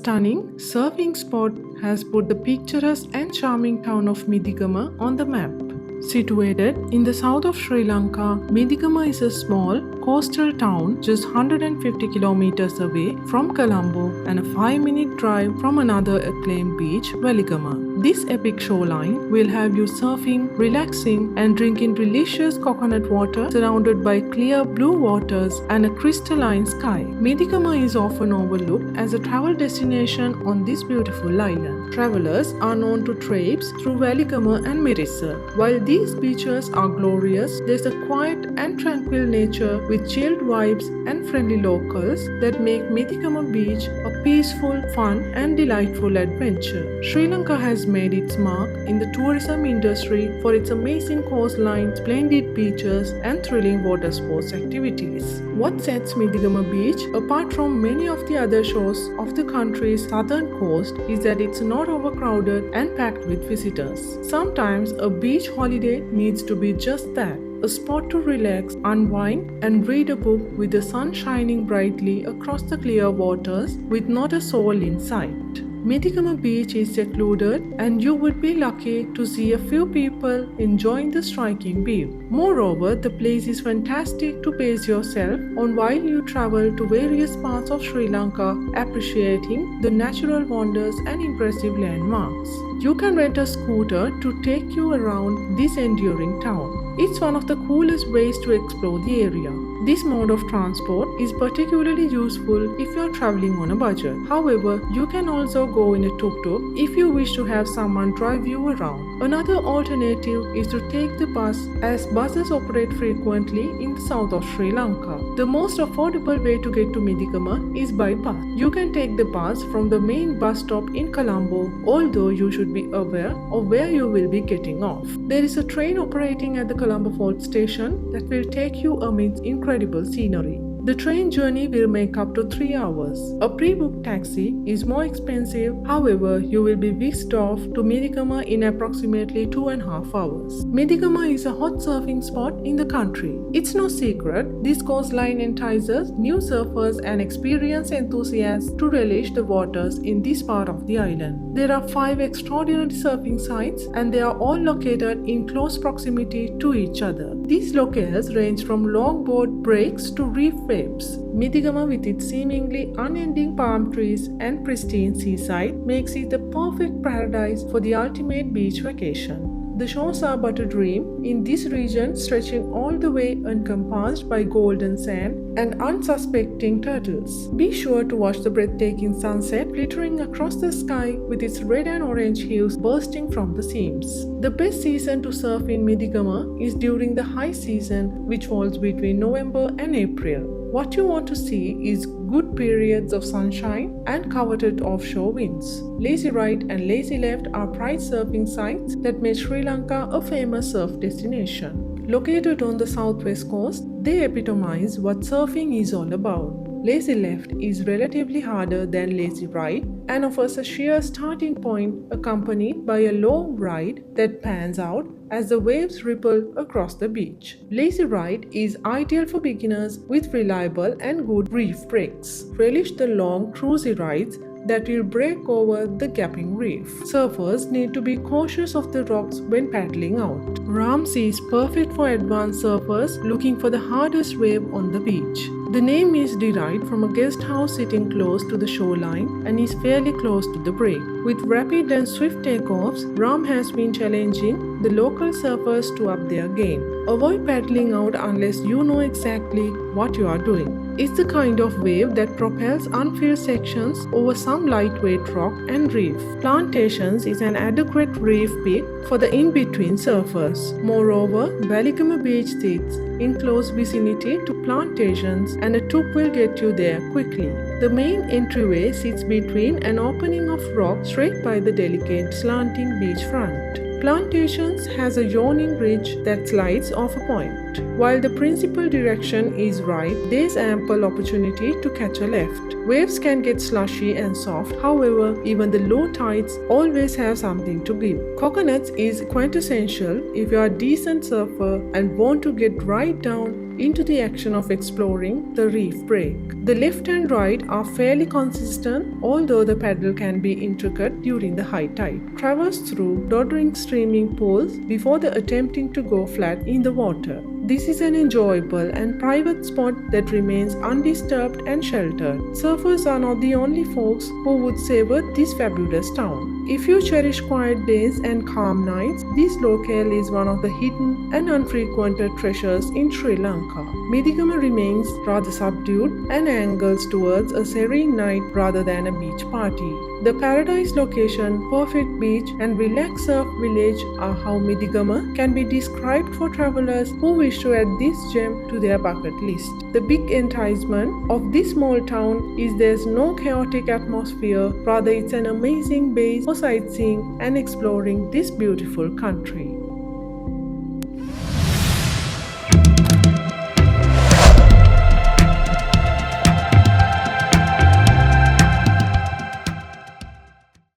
stunning surfing spot has put the picturesque and charming town of Midigama on the map. Situated in the south of Sri Lanka, Midigama is a small coastal town just 150 kilometers away from Colombo and a 5-minute drive from another acclaimed beach, Weligama. This epic shoreline will have you surfing, relaxing and drinking delicious coconut water surrounded by clear blue waters and a crystalline sky. Midigama is often overlooked as a travel destination on this beautiful island. Travelers are known to traipse through Weligama and Mirissa. While these beaches are glorious, there's a quiet and tranquil nature with chilled vibes and friendly locals that make Midigama Beach a peaceful, fun and delightful adventure. Sri Lanka has made its mark in the tourism industry for its amazing coastline, splendid beaches and thrilling water sports activities. What sets Midigama Beach apart from many of the other shores of the country's southern coast is that it's not overcrowded and packed with visitors. Sometimes a beach holiday needs to be just that. A spot to relax, unwind and read a book with the sun shining brightly across the clear waters with not a soul in sight. Midigama Beach is secluded and you would be lucky to see a few people enjoying the striking view. Moreover, the place is fantastic to pace yourself on while you travel to various parts of Sri Lanka, appreciating the natural wonders and impressive landmarks. You can rent a scooter to take you around this enduring town. It's one of the coolest ways to explore the area. This mode of transport is particularly useful if you are traveling on a budget. However, you can also go in a tuk-tuk if you wish to have someone drive you around. Another alternative is to take the bus, as buses operate frequently in the south of Sri Lanka. The most affordable way to get to Midigama is by bus. You can take the bus from the main bus stop in Colombo, although you should be aware of where you will be getting off. There is a train operating at the Colombo Fort station that will take you amidst incredible scenery. The train journey will make up to 3 hours. A pre-booked taxi is more expensive, however, you will be whisked off to Midigama in approximately 2.5 hours. Midigama is a hot surfing spot in the country. It's no secret, this coastline entices new surfers and experienced enthusiasts to relish the waters in this part of the island. There are 5 extraordinary surfing sites and they are all located in close proximity to each other. These locales range from longboard breaks to reef waves. Midigama, with its seemingly unending palm trees and pristine seaside, makes it the perfect paradise for the ultimate beach vacation. The shores are but a dream in this region, stretching all the way encompassed by golden sand and unsuspecting turtles. Be sure to watch the breathtaking sunset glittering across the sky with its red and orange hues bursting from the seams. The best season to surf in Midigama is during the high season, which falls between November and April. What you want to see is good periods of sunshine and coveted offshore winds. Lazy Right and Lazy Left are prized surfing sites that make Sri Lanka a famous surf destination. Located on the southwest coast, they epitomize what surfing is all about. Lazy Left is relatively harder than Lazy Right and offers a sheer starting point accompanied by a long ride that pans out as the waves ripple across the beach. Lazy Right is ideal for beginners with reliable and good reef breaks. Relish the long, cruisy rides that will break over the gapping reef. Surfers need to be cautious of the rocks when paddling out. Ramsey is perfect for advanced surfers looking for the hardest wave on the beach. The name is derived from a guest house sitting close to the shoreline and is fairly close to the break. With rapid and swift takeoffs, Ram has been challenging the local surfers to up their game. Avoid paddling out unless you know exactly what you are doing. It's the kind of wave that propels unfilled sections over some lightweight rock and reef. Plantations is an adequate reef pick for the in-between surfers. Moreover, Weligama Beach sits in close vicinity to plantations and a tuk will get you there quickly. The main entryway sits between an opening of rock straight by the delicate slanting beach front. Plantations has a yawning ridge that slides off a point. While the principal direction is right, there is ample opportunity to catch a left. Waves can get slushy and soft, however, even the low tides always have something to give. Coconuts is quintessential if you are a decent surfer and want to get right down into the action of exploring the reef break. The left and right are fairly consistent, although the paddle can be intricate during the high tide. Traverse through dodging streaming pools before attempting to go flat in the water. This is an enjoyable and private spot that remains undisturbed and sheltered. Surfers are not the only folks who would savor this fabulous town. If you cherish quiet days and calm nights, this locale is one of the hidden and unfrequented treasures in Sri Lanka. Midigama remains rather subdued and angles towards a serene night rather than a beach party. The paradise location, perfect beach, and relaxed surf village are how Midigama can be described for travelers who wish to add this gem to their bucket list. The big enticement of this small town is there's no chaotic atmosphere, rather it's an amazing base for sightseeing and exploring this beautiful country.